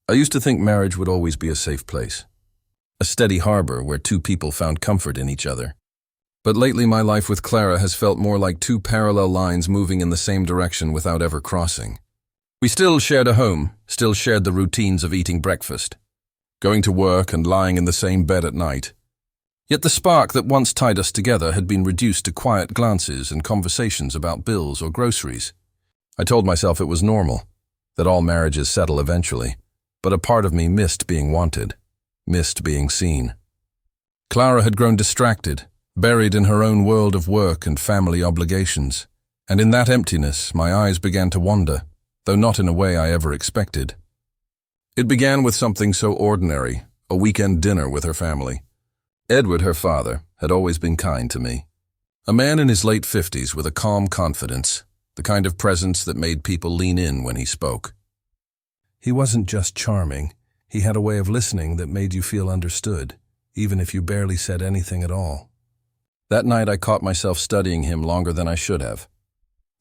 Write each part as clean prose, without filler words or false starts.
I used to think marriage would always be a safe place, a steady harbor where two people found comfort in each other. But lately my life with Clara has felt more like two parallel lines moving in the same direction without ever crossing. We still shared a home, still shared the routines of eating breakfast, going to work and lying in the same bed at night. Yet the spark that once tied us together had been reduced to quiet glances and conversations about bills or groceries. I told myself it was normal, that all marriages settle eventually, but a part of me missed being wanted, missed being seen. Clara had grown distracted, buried in her own world of work and family obligations, and in that emptiness my eyes began to wander, though not in a way I ever expected. It began with something so ordinary, a weekend dinner with her family. Edward, her father, had always been kind to me. A man in his late 50s with a calm confidence, the kind of presence that made people lean in when he spoke. He wasn't just charming, he had a way of listening that made you feel understood, even if you barely said anything at all. That night I caught myself studying him longer than I should have.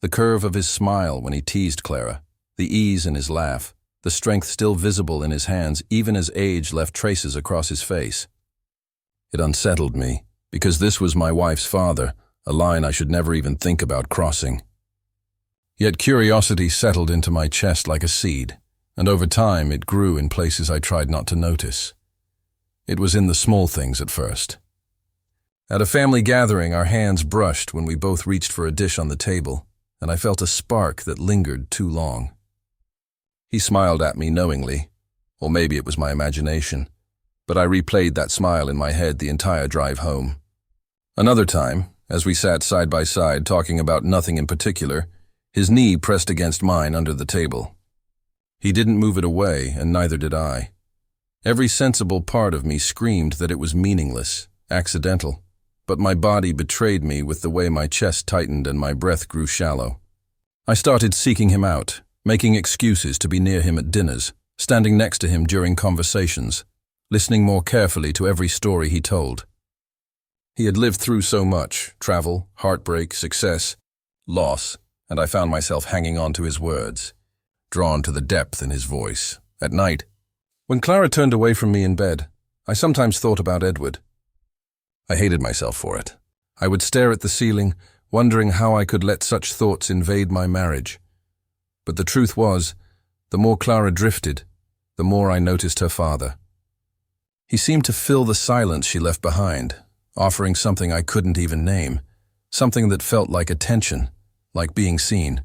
The curve of his smile when he teased Clara, the ease in his laugh, the strength still visible in his hands even as age left traces across his face. It unsettled me, because this was my wife's father, a line I should never even think about crossing. Yet curiosity settled into my chest like a seed, and over time it grew in places I tried not to notice. It was in the small things at first. At a family gathering, our hands brushed when we both reached for a dish on the table, and I felt a spark that lingered too long. He smiled at me knowingly, or maybe it was my imagination, but I replayed that smile in my head the entire drive home. Another time, as we sat side by side talking about nothing in particular, his knee pressed against mine under the table. He didn't move it away, and neither did I. Every sensible part of me screamed that it was meaningless, accidental, but my body betrayed me with the way my chest tightened and my breath grew shallow. I started seeking him out, making excuses to be near him at dinners, standing next to him during conversations, listening more carefully to every story he told. He had lived through so much: travel, heartbreak, success, loss, and I found myself hanging on to his words, drawn to the depth in his voice. At night, when Clara turned away from me in bed, I sometimes thought about Edward. I hated myself for it. I would stare at the ceiling, wondering how I could let such thoughts invade my marriage. But the truth was, the more Clara drifted, the more I noticed her father. He seemed to fill the silence she left behind, offering something I couldn't even name, something that felt like attention, like being seen.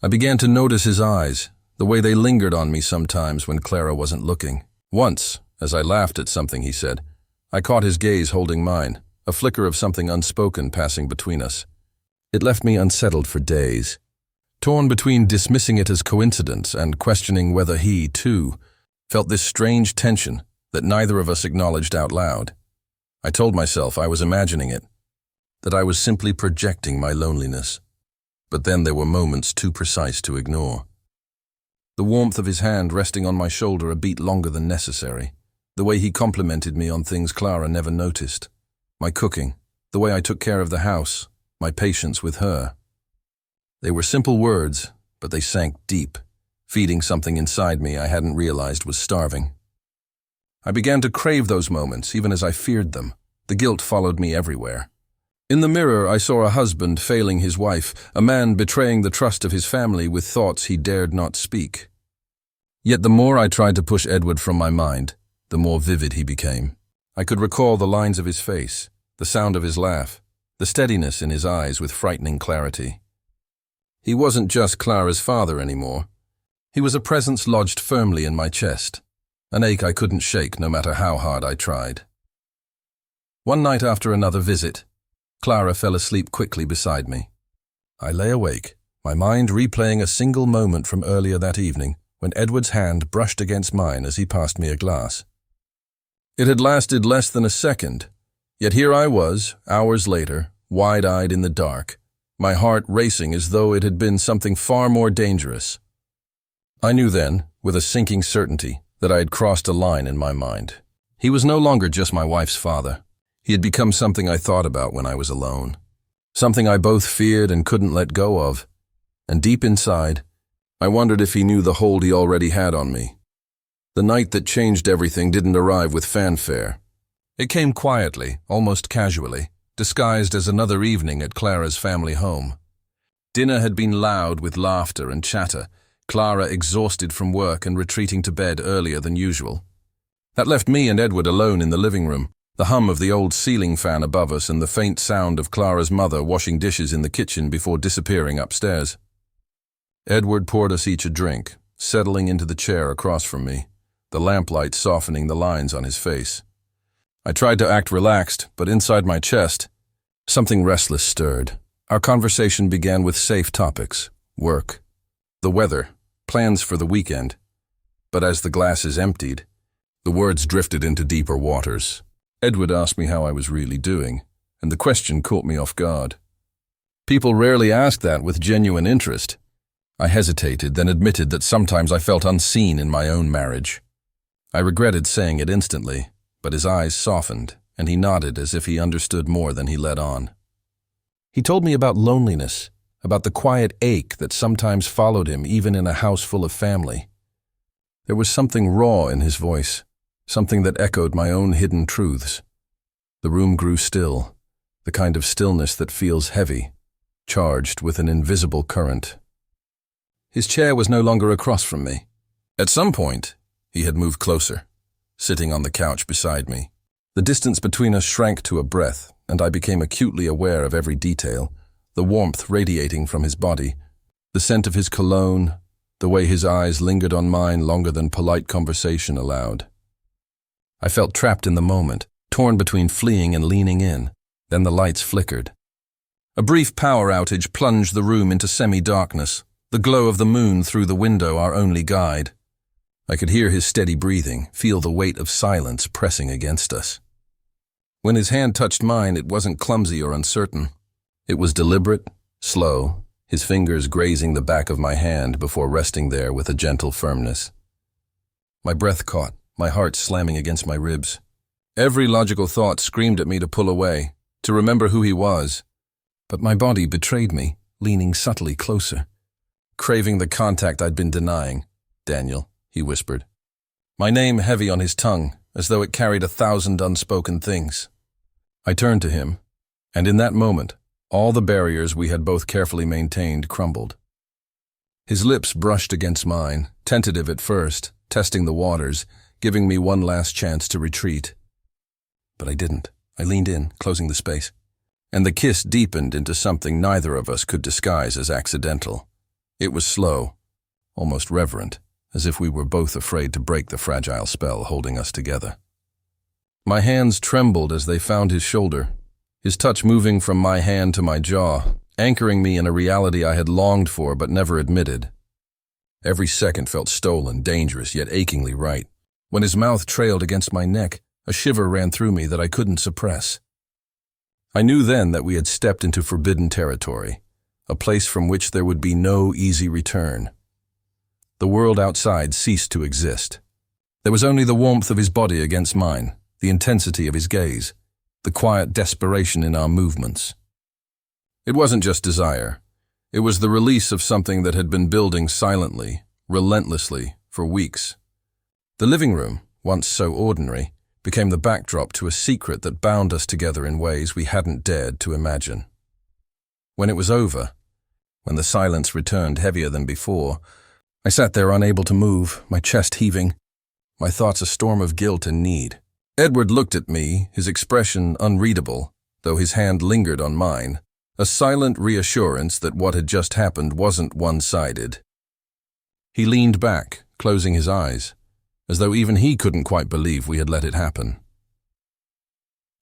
I began to notice his eyes, the way they lingered on me sometimes when Clara wasn't looking. Once, as I laughed at something he said, I caught his gaze holding mine, a flicker of something unspoken passing between us. It left me unsettled for days, torn between dismissing it as coincidence and questioning whether he, too, felt this strange tension that neither of us acknowledged out loud. I told myself I was imagining it, that I was simply projecting my loneliness. But then there were moments too precise to ignore. The warmth of his hand resting on my shoulder a beat longer than necessary, the way he complimented me on things Clara never noticed, my cooking, the way I took care of the house, my patience with her. They were simple words, but they sank deep, feeding something inside me I hadn't realized was starving. I began to crave those moments even as I feared them. The guilt followed me everywhere. In the mirror, I saw a husband failing his wife, a man betraying the trust of his family with thoughts he dared not speak. Yet the more I tried to push Edward from my mind, the more vivid he became. I could recall the lines of his face, the sound of his laugh, the steadiness in his eyes with frightening clarity. He wasn't just Clara's father anymore. He was a presence lodged firmly in my chest, an ache I couldn't shake no matter how hard I tried. One night after another visit, Clara fell asleep quickly beside me. I lay awake, my mind replaying a single moment from earlier that evening when Edward's hand brushed against mine as he passed me a glass. It had lasted less than a second, yet here I was, hours later, wide-eyed in the dark, my heart racing as though it had been something far more dangerous. I knew then, with a sinking certainty, that I had crossed a line in my mind. He was no longer just my wife's father. He had become something I thought about when I was alone, something I both feared and couldn't let go of, and deep inside, I wondered if he knew the hold he already had on me. The night that changed everything didn't arrive with fanfare. It came quietly, almost casually, disguised as another evening at Clara's family home. Dinner had been loud with laughter and chatter, Clara exhausted from work and retreating to bed earlier than usual. That left me and Edward alone in the living room, the hum of the old ceiling fan above us and the faint sound of Clara's mother washing dishes in the kitchen before disappearing upstairs. Edward poured us each a drink, settling into the chair across from me, the lamplight softening the lines on his face. I tried to act relaxed, but inside my chest, something restless stirred. Our conversation began with safe topics: work, the weather, plans for the weekend. But as the glasses emptied, the words drifted into deeper waters. Edward asked me how I was really doing, and the question caught me off guard. People rarely ask that with genuine interest. I hesitated, then admitted that sometimes I felt unseen in my own marriage. I regretted saying it instantly, but his eyes softened, and he nodded as if he understood more than he let on. He told me about loneliness, about the quiet ache that sometimes followed him even in a house full of family. There was something raw in his voice, something that echoed my own hidden truths. The room grew still, the kind of stillness that feels heavy, charged with an invisible current. His chair was no longer across from me. At some point, he had moved closer, sitting on the couch beside me. The distance between us shrank to a breath, and I became acutely aware of every detail, the warmth radiating from his body, the scent of his cologne, the way his eyes lingered on mine longer than polite conversation allowed. I felt trapped in the moment, torn between fleeing and leaning in. Then the lights flickered. A brief power outage plunged the room into semi-darkness, the glow of the moon through the window our only guide. I could hear his steady breathing, feel the weight of silence pressing against us. When his hand touched mine, it wasn't clumsy or uncertain. It was deliberate, slow, his fingers grazing the back of my hand before resting there with a gentle firmness. My breath caught, my heart slamming against my ribs. Every logical thought screamed at me to pull away, to remember who he was. But my body betrayed me, leaning subtly closer. Craving the contact I'd been denying. "Daniel," he whispered. My name heavy on his tongue, as though it carried 1,000 unspoken things. I turned to him, and in that moment, all the barriers we had both carefully maintained crumbled. His lips brushed against mine, tentative at first, testing the waters, giving me one last chance to retreat. But I didn't. I leaned in, closing the space. And the kiss deepened into something neither of us could disguise as accidental. It was slow, almost reverent, as if we were both afraid to break the fragile spell holding us together. My hands trembled as they found his shoulder, his touch moving from my hand to my jaw, anchoring me in a reality I had longed for but never admitted. Every second felt stolen, dangerous, yet achingly right. When his mouth trailed against my neck, a shiver ran through me that I couldn't suppress. I knew then that we had stepped into forbidden territory, a place from which there would be no easy return. The world outside ceased to exist. There was only the warmth of his body against mine, the intensity of his gaze, the quiet desperation in our movements. It wasn't just desire. It was the release of something that had been building silently, relentlessly, for weeks. The living room, once so ordinary, became the backdrop to a secret that bound us together in ways we hadn't dared to imagine. When it was over, when the silence returned heavier than before, I sat there unable to move, my chest heaving, my thoughts a storm of guilt and need. Edward looked at me, his expression unreadable, though his hand lingered on mine, a silent reassurance that what had just happened wasn't one-sided. He leaned back, closing his eyes, as though even he couldn't quite believe we had let it happen.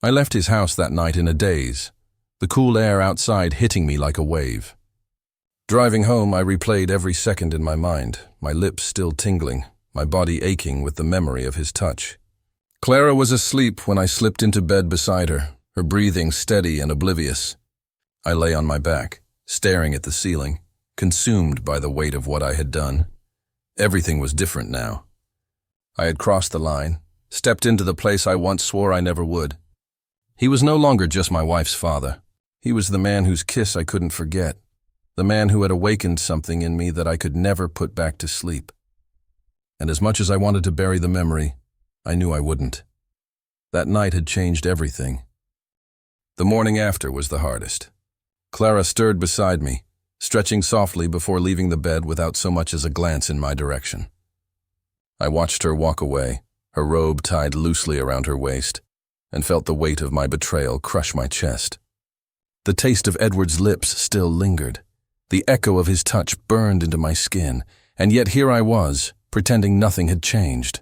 I left his house that night in a daze, the cool air outside hitting me like a wave. Driving home, I replayed every second in my mind, my lips still tingling, my body aching with the memory of his touch. Clara was asleep when I slipped into bed beside her, her breathing steady and oblivious. I lay on my back, staring at the ceiling, consumed by the weight of what I had done. Everything was different now. I had crossed the line, stepped into the place I once swore I never would. He was no longer just my wife's father. He was the man whose kiss I couldn't forget, the man who had awakened something in me that I could never put back to sleep. and as much as I wanted to bury the memory, I knew I wouldn't. That night had changed everything. The morning after was the hardest. Clara stirred beside me, stretching softly before leaving the bed without so much as a glance in my direction. I watched her walk away, her robe tied loosely around her waist, and felt the weight of my betrayal crush my chest. The taste of Edward's lips still lingered. The echo of his touch burned into my skin, and yet here I was, pretending nothing had changed.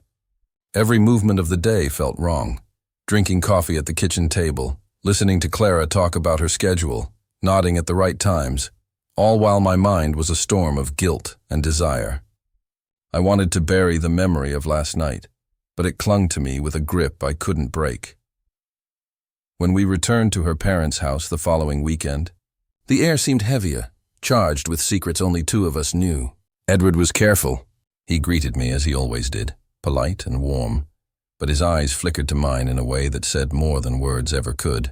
Every movement of the day felt wrong. Drinking coffee at the kitchen table, listening to Clara talk about her schedule, nodding at the right times, all while my mind was a storm of guilt and desire. I wanted to bury the memory of last night, but it clung to me with a grip I couldn't break. When we returned to her parents' house the following weekend, the air seemed heavier, charged with secrets only two of us knew. Edward was careful. He greeted me as he always did, polite and warm, but his eyes flickered to mine in a way that said more than words ever could.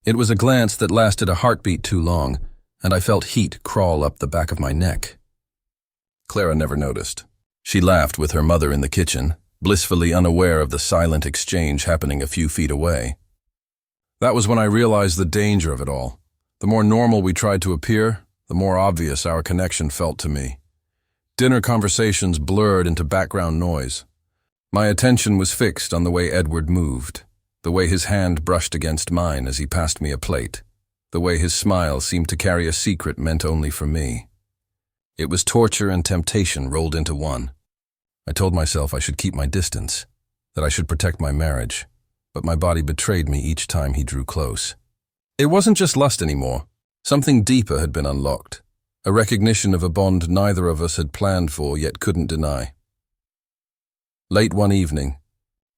It was a glance that lasted a heartbeat too long, and I felt heat crawl up the back of my neck. Clara never noticed. She laughed with her mother in the kitchen, blissfully unaware of the silent exchange happening a few feet away. That was when I realized the danger of it all. The more normal we tried to appear, the more obvious our connection felt to me. Dinner conversations blurred into background noise. My attention was fixed on the way Edward moved, the way his hand brushed against mine as he passed me a plate, the way his smile seemed to carry a secret meant only for me. It was torture and temptation rolled into one. I told myself I should keep my distance, that I should protect my marriage, but my body betrayed me each time he drew close. It wasn't just lust anymore. Something deeper had been unlocked, a recognition of a bond neither of us had planned for yet couldn't deny. Late one evening,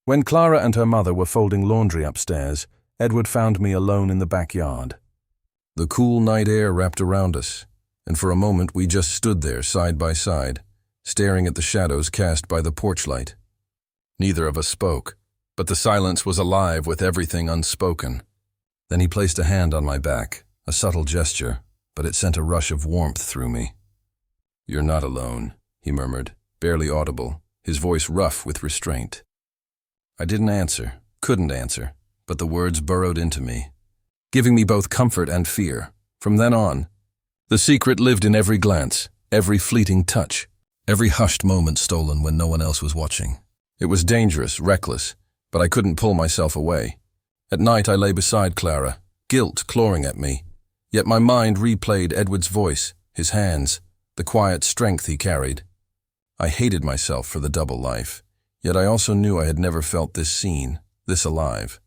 when Clara and her mother were folding laundry upstairs, Edward found me alone in the backyard. The cool night air wrapped around us, and for a moment we just stood there side by side, staring at the shadows cast by the porch light. Neither of us spoke, but the silence was alive with everything unspoken. Then he placed a hand on my back, a subtle gesture, but it sent a rush of warmth through me. "You're not alone," he murmured, barely audible, his voice rough with restraint. I didn't answer, couldn't answer, but the words burrowed into me, giving me both comfort and fear. From then on, the secret lived in every glance, every fleeting touch, every hushed moment stolen when no one else was watching. It was dangerous, reckless, but I couldn't pull myself away. At night I lay beside Clara, guilt clawing at me, yet my mind replayed Edward's voice, his hands, the quiet strength he carried. I hated myself for the double life, yet I also knew I had never felt this seen, this alive.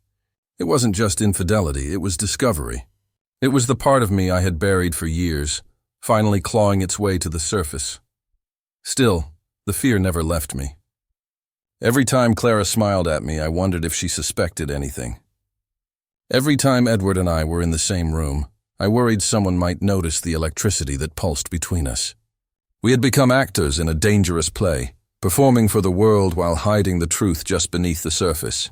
It wasn't just infidelity, it was discovery. It was the part of me I had buried for years, finally clawing its way to the surface. Still, the fear never left me. Every time Clara smiled at me, I wondered if she suspected anything. Every time Edward and I were in the same room, I worried someone might notice the electricity that pulsed between us. We had become actors in a dangerous play, performing for the world while hiding the truth just beneath the surface.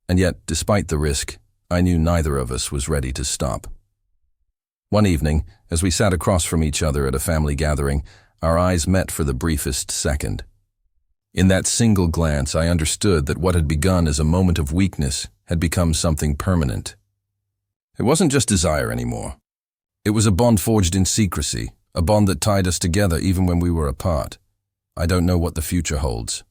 And yet, despite the risk, I knew neither of us was ready to stop. One evening, as we sat across from each other at a family gathering, our eyes met for the briefest second. In that single glance, I understood that what had begun as a moment of weakness had become something permanent. It wasn't just desire anymore. It was a bond forged in secrecy, a bond that tied us together even when we were apart. I don't know what the future holds.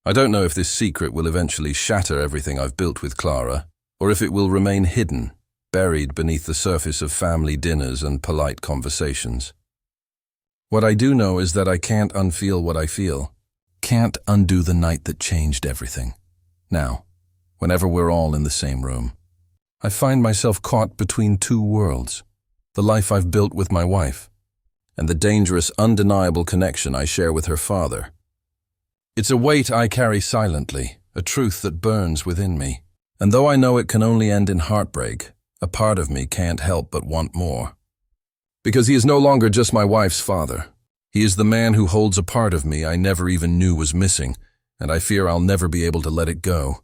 I don't know if this secret will eventually shatter everything I've built with Clara, or if it will remain hidden, buried beneath the surface of family dinners and polite conversations. What I do know is that I can't unfeel what I feel. Can't undo the night that changed everything. Now, whenever we're all in the same room, I find myself caught between two worlds, the life I've built with my wife, and the dangerous, undeniable connection I share with her father. It's a weight I carry silently, a truth that burns within me, and though I know it can only end in heartbreak, a part of me can't help but want more. Because he is no longer just my wife's father. He is the man who holds a part of me I never even knew was missing, and I fear I'll never be able to let it go.